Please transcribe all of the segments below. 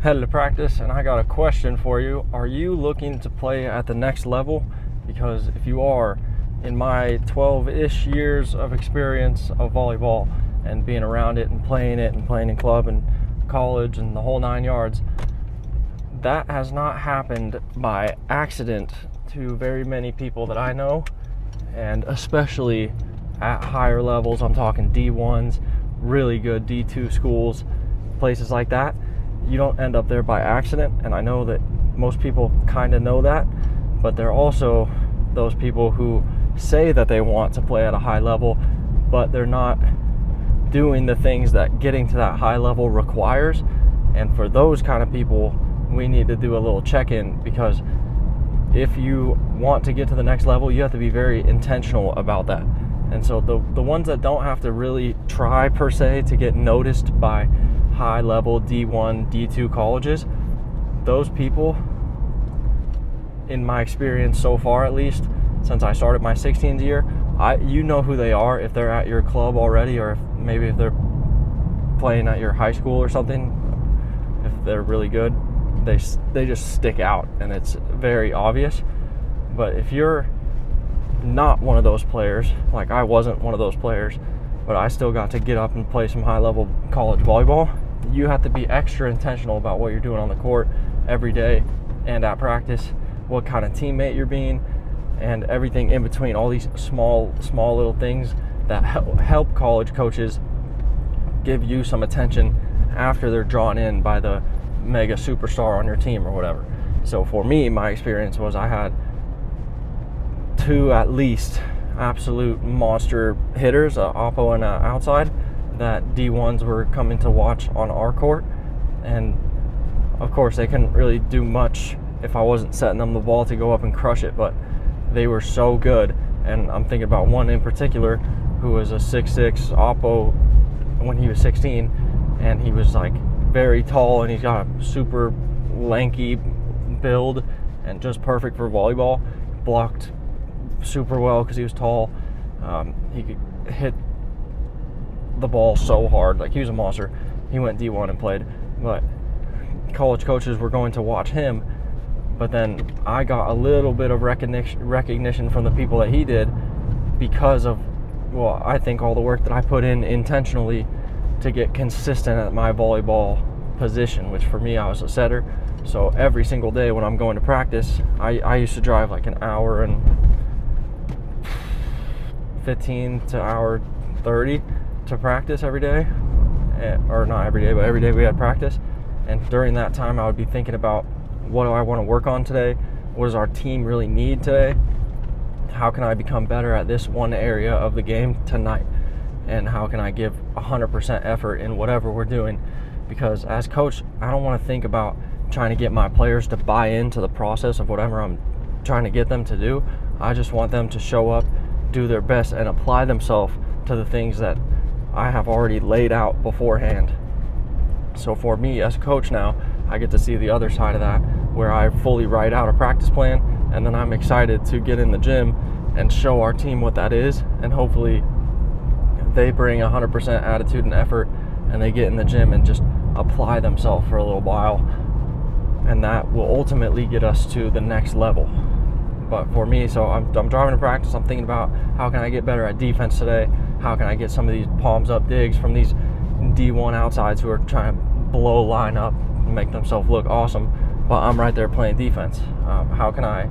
headed to practice, and I got a question for you. Are you looking to play at the next level? Because if you are, in my 12-ish years of experience of volleyball and being around it and playing in club and college and the whole 9 yards, that has not happened by accident to very many people that I know, and especially at higher levels. I'm talking D1s, really good D2 schools, places like that. You don't end up there by accident, and I know that most people kind of know that, but there are also those people who say that they want to play at a high level, but they're not doing the things that getting to that high level requires. And for those kind of people, we need to do a little check-in, because if you want to get to the next level, you have to be very intentional about that. And so the ones that don't have to really try per se to get noticed by high level D1, D2 colleges, those people, in my experience so far at least, since I started my 16th year, you know who they are if they're at your club already, or if they're playing at your high school or something. If they're really good, they just stick out, and it's very obvious. But if you're not one of those players, like I wasn't one of those players, but I still got to get up and play some high level college volleyball, you have to be extra intentional about what you're doing on the court every day and at practice, what kind of teammate you're being, and everything in between. All these small little things that help college coaches give you some attention after they're drawn in by the mega superstar on your team or whatever. So for me, my experience was I had two at least absolute monster hitters, oppo and outside, that D1s were coming to watch on our court. And of course they couldn't really do much if I wasn't setting them the ball to go up and crush it, but they were so good. And I'm thinking about one in particular who was a 6'6" oppo when he was 16, and he was like very tall, and he's got a super lanky build and just perfect for volleyball. Blocked super well because he was tall. He could hit the ball so hard, like he was a monster. He went D1 and played, but college coaches were going to watch him. But then I got a little bit of recognition from the people that he did because of, well, I think all the work that I put in intentionally to get consistent at my volleyball position, which for me, I was a setter. So every single day when I'm going to practice, I used to drive like an hour and 15 to hour 30 to practice every day. Or not every day, but every day we had practice. And during that time, I would be thinking about, what do I want to work on today? What does our team really need today? How can I become better at this one area of the game tonight? And how can I give 100% effort in whatever we're doing? Because as coach, I don't want to think about trying to get my players to buy into the process of whatever I'm trying to get them to do. I just want them to show up, do their best, and apply themselves to the things that I have already laid out beforehand. So for me as a coach now, I get to see the other side of that, where I fully write out a practice plan, and then I'm excited to get in the gym and show our team what that is, and hopefully they bring 100% attitude and effort, and they get in the gym and just apply themselves for a little while, and that will ultimately get us to the next level. But for me, so I'm driving to practice, I'm thinking about how can I get better at defense today, how can I get some of these palms up digs from these D1 outsides who are trying to blow line up and make themselves look awesome, but I'm right there playing defense. How can I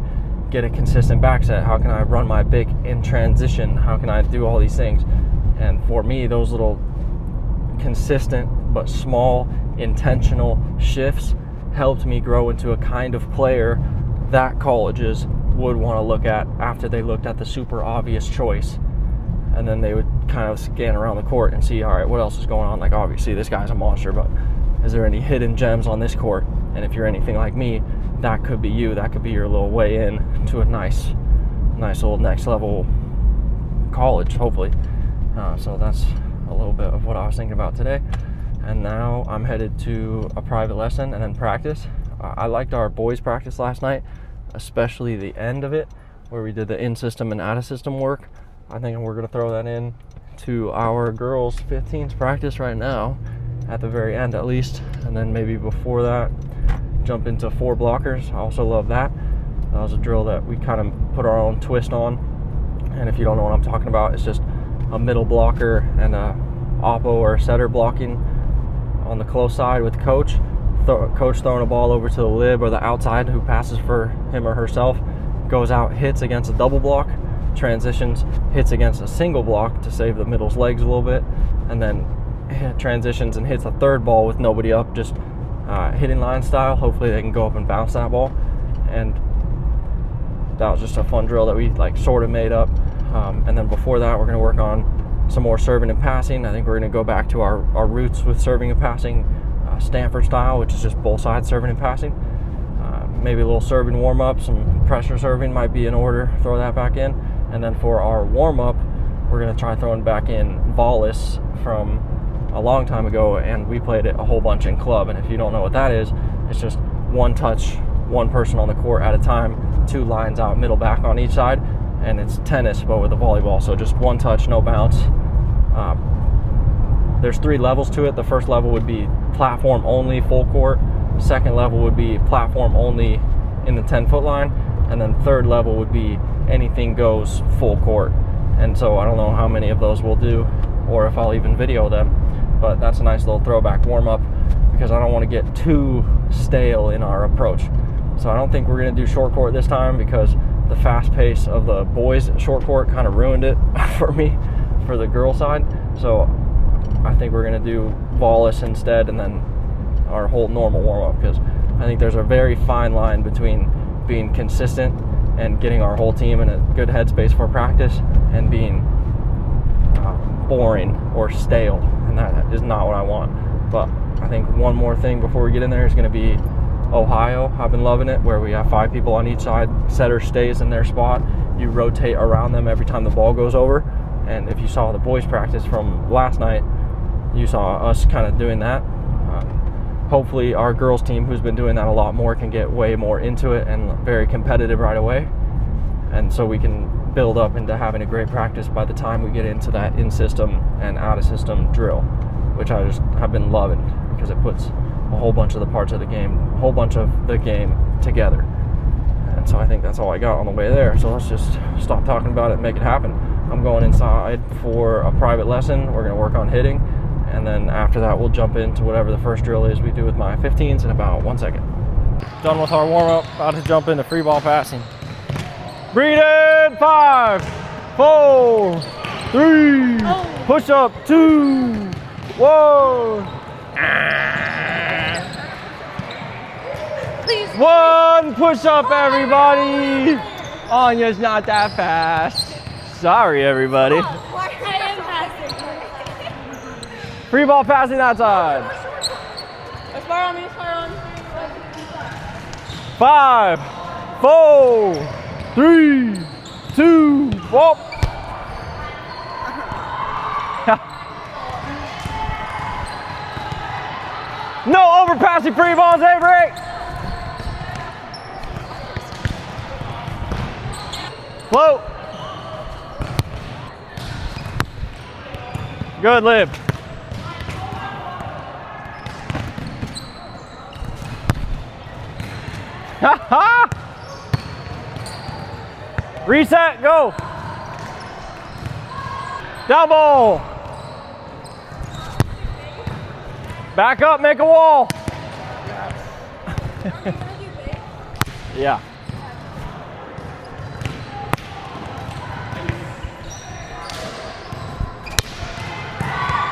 get a consistent back set? How can I run my big in transition? How can I do all these things? And for me, those little consistent but small intentional shifts helped me grow into a kind of player that colleges would want to look at after they looked at the super obvious choice. And then they would kind of scan around the court and see, all right, what else is going on? Like, obviously this guy's a monster, but is there any hidden gems on this court? And if you're anything like me, that could be you. That could be your little way in to a nice little next level college, hopefully. So that's a little bit of what I was thinking about today. And now I'm headed to a private lesson and then practice. I liked our boys practice last night, especially the end of it, where we did the in-system and out-of-system work. I think we're going to throw that in to our girls' 15s practice right now. at the very end at least, and then maybe before that jump into 4 blockers. I also love that. That was a drill that we kind of put our own twist on, and if you don't know what I'm talking about, it's just a middle blocker and a oppo or setter blocking on the close side with coach. Coach throwing a ball over to the lib or the outside who passes for him or herself, goes out, hits against a double block, transitions, hits against a single block to save the middle's legs a little bit, and then transitions and hits a third ball with nobody up, just hitting line style. Hopefully they can go up and bounce that ball. And that was just a fun drill that we like sort of made up. And then before that, we're going to work on some more serving and passing. I think we're going to go back to our roots with serving and passing, Stanford style, which is just both sides serving and passing. Maybe a little serving warm up, some pressure serving might be in order, throw that back in. And then for our warm up, we're going to try throwing back in volleys from a long time ago, and we played it a whole bunch in club. And if you don't know what that is, it's just one touch, one person on the court at a time, 2 lines out, middle back on each side, and it's tennis but with a volleyball. So just one touch, no bounce. There's 3 levels to it. The first level would be platform only, full court. Second level would be platform only in the 10-foot line, and then third level would be anything goes, full court. And so I don't know how many of those we'll do or if I'll even video them, but that's a nice little throwback warm-up because I don't want to get too stale in our approach. So I don't think we're going to do short court this time because the fast pace of the boys short court kind of ruined it for me for the girl side. So I think we're going to do volleys instead, and then our whole normal warm-up, because I think there's a very fine line between being consistent and getting our whole team in a good headspace for practice and being boring or stale, and that is not what I want. But I think one more thing before we get in there is going to be Ohio. I've been loving it, where we have 5 people on each side. Setter stays in their spot. You rotate around them every time the ball goes over. And if you saw the boys practice from last night, you saw us kind of doing that. Hopefully our girls team, who's been doing that a lot more, can get way more into it and very competitive right away. And so we can build up into having a great practice by the time we get into that in-system and out-of-system drill, which I just have been loving because it puts a whole bunch of the parts of the game, a whole bunch of the game together. And so I think that's all I got on the way there. So let's just stop talking about it and make it happen. I'm going inside for a private lesson. We're going to work on hitting. And then after that, we'll jump into whatever the first drill is we do with my 15s in about 1 second. Done with our warm-up, about to jump into free ball passing. Breathe in, 5, 4, 3, push up, 2, 1. Please. 1 push up, everybody. Anya's not that fast. Sorry, everybody. Free ball passing that side. Aspire on me, aspire on me. 5, 4, 3, 2, whoop. No overpassing free balls, Avery. Float. Good, Liv. Reset, go. Down ball. Back up, make a wall. Yeah.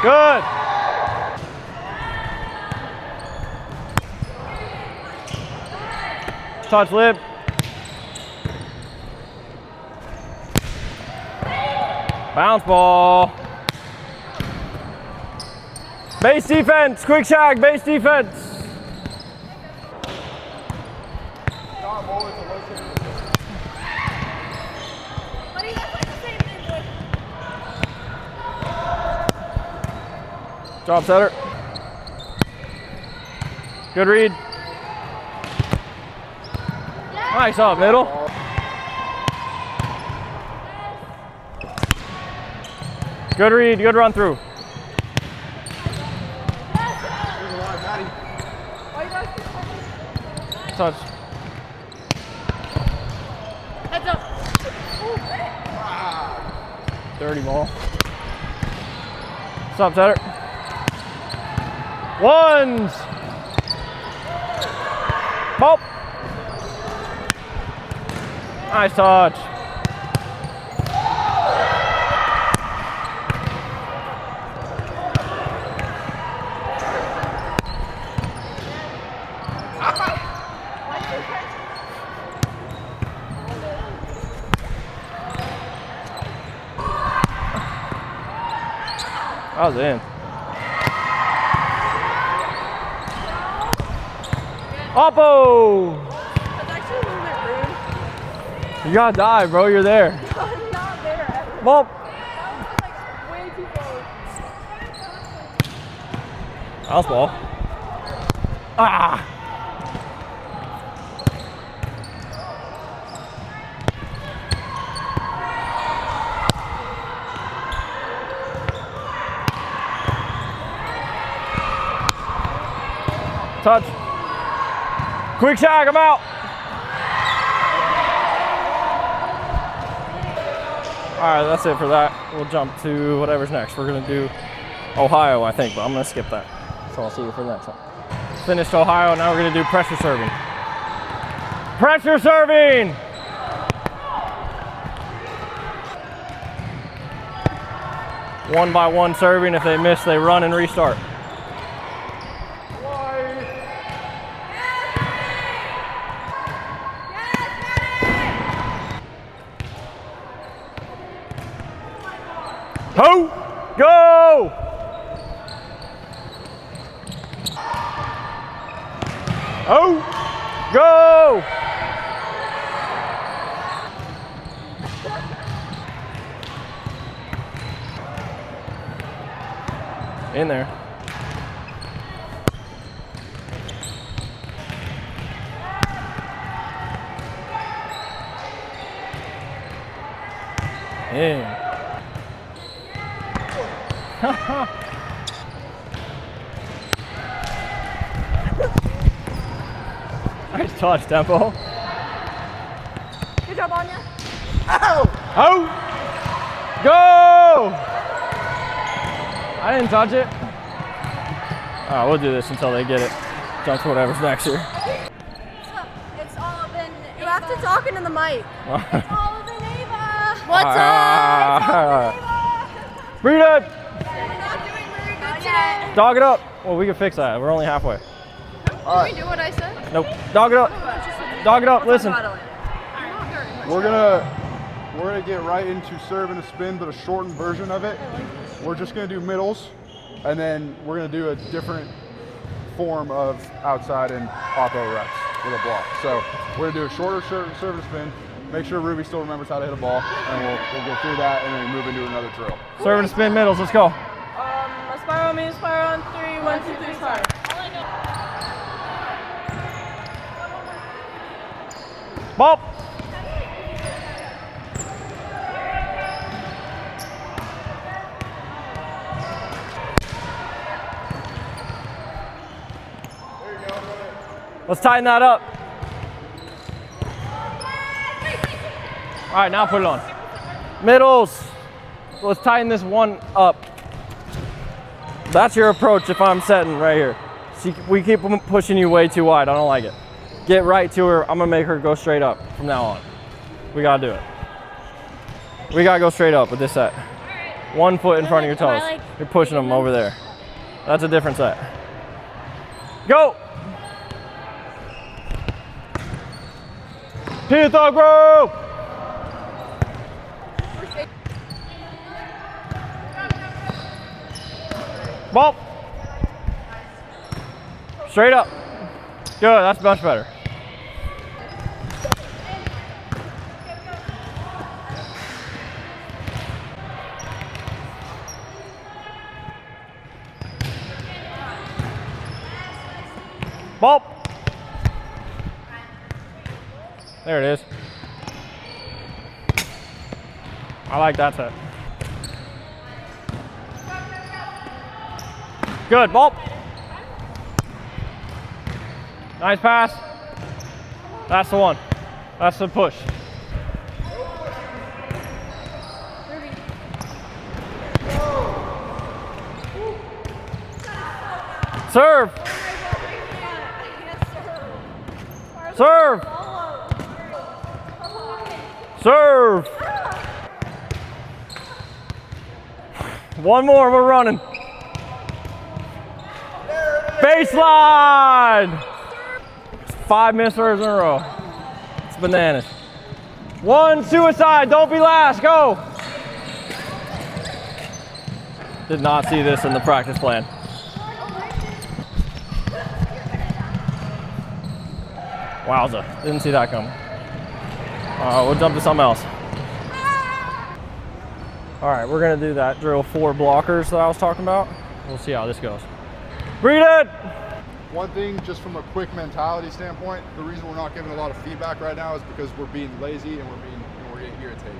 Good. Touch lip. Bounce ball. Base defense, quick shag, base defense. Drop setter. Good read. Nice up middle. Good read, good run through. Touch. Heads up. Dirty ball. What's up, Setter? Ones. Ball. Nice touch. I was in. Oppo! That's actually a little bit rude. You gotta dive, bro. You're there. I'm not there ever. Ball. That was like way too close. House ball. Ah! Touch. Quick shot, I'm out. All right, that's it for that. We'll jump to whatever's next. We're gonna do Ohio, I think, but I'm gonna skip that. So I'll see you for the next one. Finished Ohio, now we're gonna do pressure serving. Pressure serving! One by one serving. If they miss, they run and restart. Ho! Go! Oh! Go! In there. In. Nice touch, Tempo. Good job, Anya. Oh! Go! I didn't touch it. All right, we'll do this until they get it. Jump to whatever's next here. It's all been. You have to talk into the mic. It's all been Ava. What's All up? Bring it up. We're not doing very good today. Dog it up. Well, we can fix that. We're only halfway. Can we do what I said? Nope. Dog it up. Dog it up. Listen. We're gonna get right into serve and a spin, but a shortened version of it. We're just gonna do middles, and then we're gonna do a different form of outside and oppo reps with a block. So we're gonna do a shorter serve and spin. Make sure Ruby still remembers how to hit a ball, and we'll go through that, and then move into another drill. Serve and spin middles. Let's go. A spiral, mini spiral on 3, 1, 2, 3, spiral. Ball. Let's tighten that up. All right, now put it on. Middles. Let's tighten this one up. That's your approach if I'm setting right here. See, we keep pushing you way too wide. I don't like it. Get right to her. I'm gonna make her go straight up from now on. We gotta do it. We gotta go straight up with this set. 1 foot in front of your toes. You're pushing them over there. That's a different set. Go! Pythagro! Ball. Straight up. Good, that's much better. Ball. There it is. I like that set. Good, ball. Nice pass. That's the one. That's the push. Serve. Serve. Serve. One more, we're running. Baseline. 5 missed serves in a row. It's bananas. One suicide, don't be last, go. Did not see this in the practice plan. Wowza, didn't see that coming. We'll jump to something else. All right, we're gonna do that drill 4 blockers that I was talking about. We'll see how this goes. Read it! One thing, just from a quick mentality standpoint, the reason we're not giving a lot of feedback right now is because we're being lazy and we're getting irritated.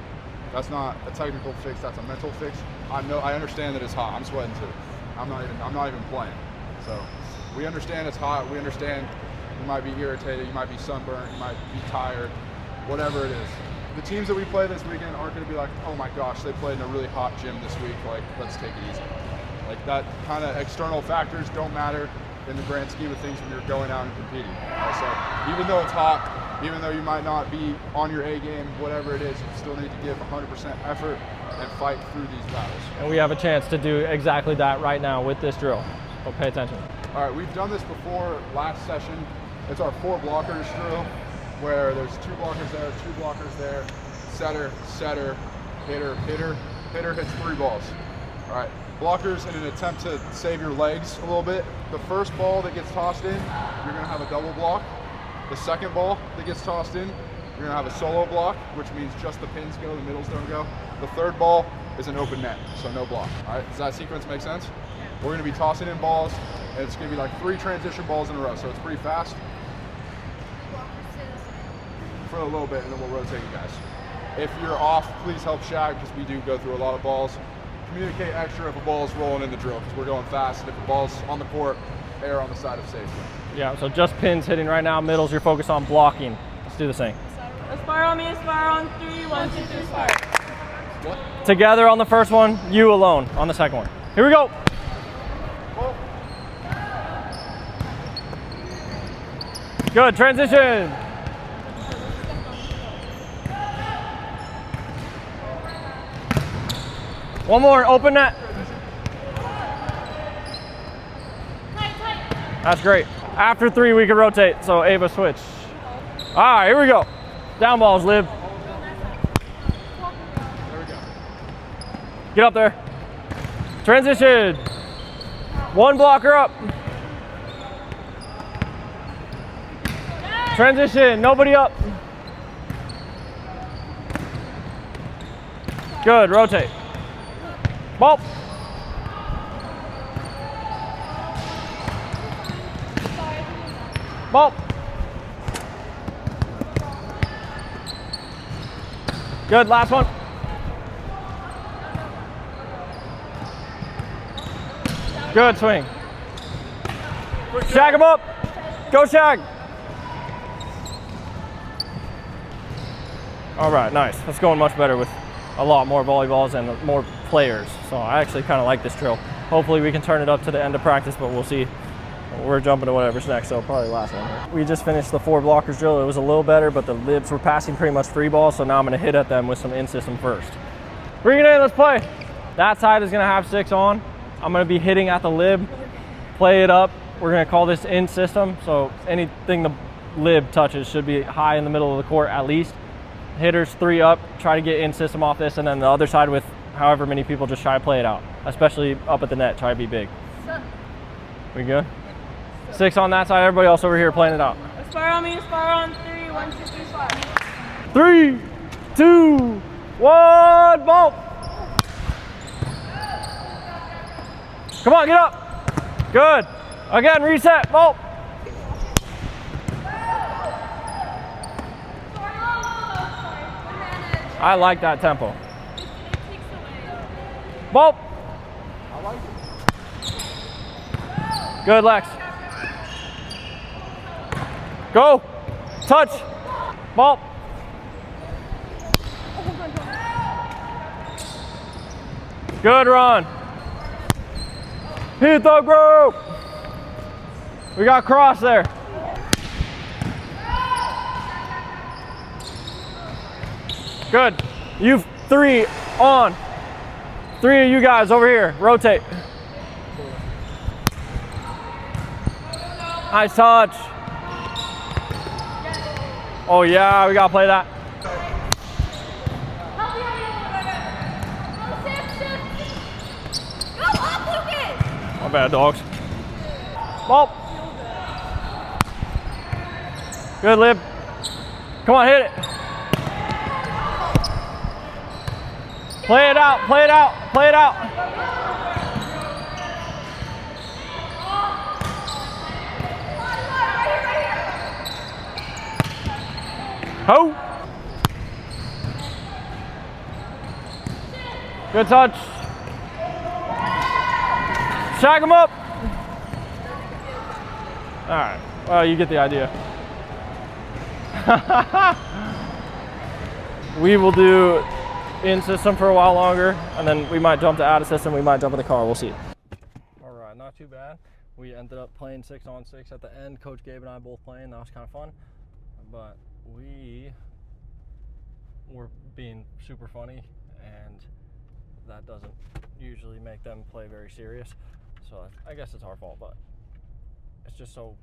That's not a technical fix, that's a mental fix. I understand that it's hot, I'm sweating too. I'm not even playing. So we understand it's hot, we understand you might be irritated, you might be sunburned, you might be tired, whatever it is. The teams that we play this weekend aren't going to be like, oh my gosh, they played in a really hot gym this week, like, let's take it easy. Like, that kind of external factors don't matter in the grand scheme of things when you're going out and competing. So even though it's hot, even though you might not be on your A game, whatever it is, you still need to give 100% effort and fight through these battles. And we have a chance to do exactly that right now with this drill. So pay attention. All right, we've done this before last session. It's our 4 blockers drill, where there's 2 blockers there, 2 blockers there, setter, setter, hitter, hitter. Hitter hits 3 balls. All right, blockers in an attempt to save your legs a little bit. The first ball that gets tossed in, you're gonna have a double block. The second ball that gets tossed in, you're gonna have a solo block, which means just the pins go, the middles don't go. The third ball is an open net, so no block. All right, does that sequence make sense? We're gonna be tossing in balls, and it's gonna be like 3 transition balls in a row, so it's pretty fast. For a little bit, and then we'll rotate you guys. If you're off, please help Shag, because we do go through a lot of balls. Communicate extra if a ball is rolling in the drill, because we're going fast, and if the ball's on the court, err on the side of safety. Yeah, so just pins hitting right now, middles, you're focused on blocking. Let's do the same. Aspire on me, aspire on 3, 1, 2, 3, aspire. What? Together on the first one, you alone on the second one. Here we go. Good, transition. One more, open net. That's great. After 3, we can rotate, so Ava switch. All right, here we go. Down balls, Lib. There we go. Get up there. Transition. 1 blocker up. Transition, nobody up. Good, rotate. Ball. Ball. Good, last one. Good swing. Shag him up. Go Shag. All right, nice. That's going much better with a lot more volleyballs and more players. So I actually kind of like this drill. Hopefully we can turn it up to the end of practice, but we'll see. We're jumping to whatever's next, so probably last one. We just finished the 4 blockers drill. It was a little better, but the libs were passing pretty much free balls, so now I'm gonna hit at them with some in-system first. Bring it in, let's play. That side is gonna have 6 on. I'm gonna be hitting at the lib, play it up. We're gonna call this in-system, so anything the lib touches should be high in the middle of the court at least. Hitters 3 up, try to get in-system off this, and then the other side with however many people, just try to play it out. Especially up at the net, try to be big. We good? 6 on that side, everybody else over here playing it out. Aspire on me, aspire on 3, 1, 2, 3, aspire. 3, 2, 1, ball. Come on, get up. Good. Again, reset, ball. I like that tempo. Ball. I like it. Good, Lex. Go. Touch. Ball. Good run. Hit the group. We got cross there. Good. You 3 on. 3 of you guys over here. Rotate. Nice touch. Oh yeah, we gotta play that. My bad, dogs. Ball. Good, Lib. Come on, hit it. Play it out, play it out, play it out. Ho! Good touch. Shag him up. All right. Well, you get the idea. We will do in system for a while longer, and then we might jump to out of system. We might jump in the car. We'll see. All right, not too bad. We ended up playing 6-on-6 at the end. Coach Gabe and I both playing. That was kind of fun, but we were being super funny, and that doesn't usually make them play very serious. So I guess it's our fault, but it's just so,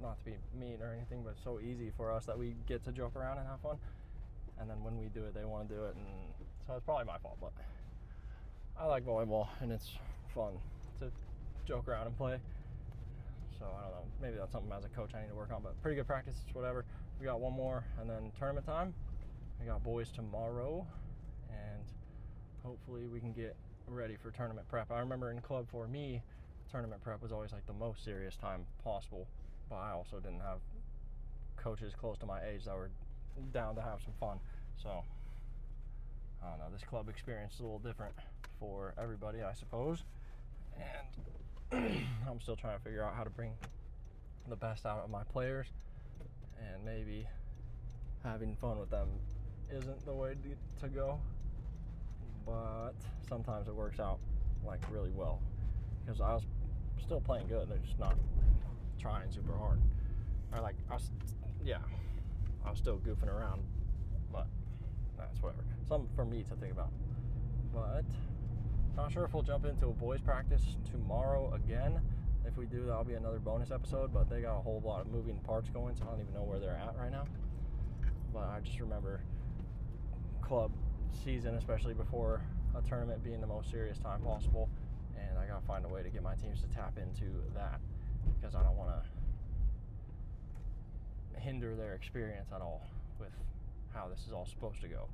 not to be mean or anything, but it's so easy for us that we get to joke around and have fun. And then when we do it, they want to do it, and so it's probably my fault, but I like volleyball, and it's fun to joke around and play. So I don't know, maybe that's something as a coach I need to work on, but pretty good practice, whatever. We got one more, and then tournament time. We got boys tomorrow, and hopefully we can get ready for tournament prep. I remember in club for me, tournament prep was always like the most serious time possible, but I also didn't have coaches close to my age that were down to have some fun. So I don't know, this club experience is a little different for everybody, I suppose, and I'm still trying to figure out how to bring the best out of my players, and maybe having fun with them isn't the way to go, but sometimes it works out like really well, because I was still playing good, they're just not trying super hard, or like I was still goofing around, but that's whatever. Something for me to think about. But not sure if we'll jump into a boys practice tomorrow again. If we do, that'll be another bonus episode, but they got a whole lot of moving parts going, so I don't even know where they're at right now. But I just remember club season, especially before a tournament, being the most serious time possible, and I gotta find a way to get my teams to tap into that, because I don't want to hinder their experience at all with how this is all supposed to go.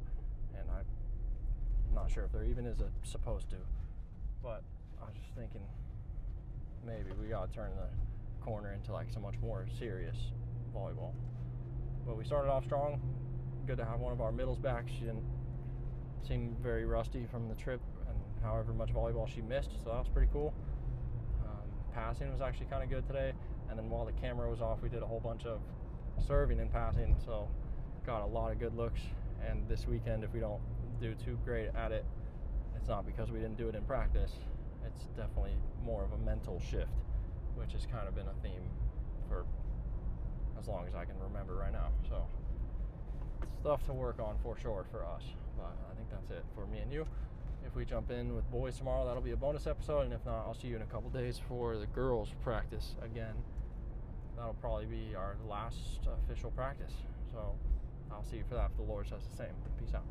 And I'm not sure if there even is a supposed to, but I was just thinking maybe we gotta turn the corner into like so much more serious volleyball. But we started off strong. Good to have one of our middles back. She didn't seem very rusty from the trip and however much volleyball she missed, so that was pretty cool. Passing was actually kind of good today, and then while the camera was off, we did a whole bunch of serving and passing, so got a lot of good looks. And this weekend, if we don't do too great at it, it's not because we didn't do it in practice. It's definitely more of a mental shift, which has kind of been a theme for as long as I can remember right now. So stuff to work on for sure for us, but I think that's it for me and you. If we jump in with boys tomorrow, that'll be a bonus episode, and if not, I'll see you in a couple days for the girls practice again. That'll probably be our last official practice, so I'll see you for that if the Lord says the same. Peace out.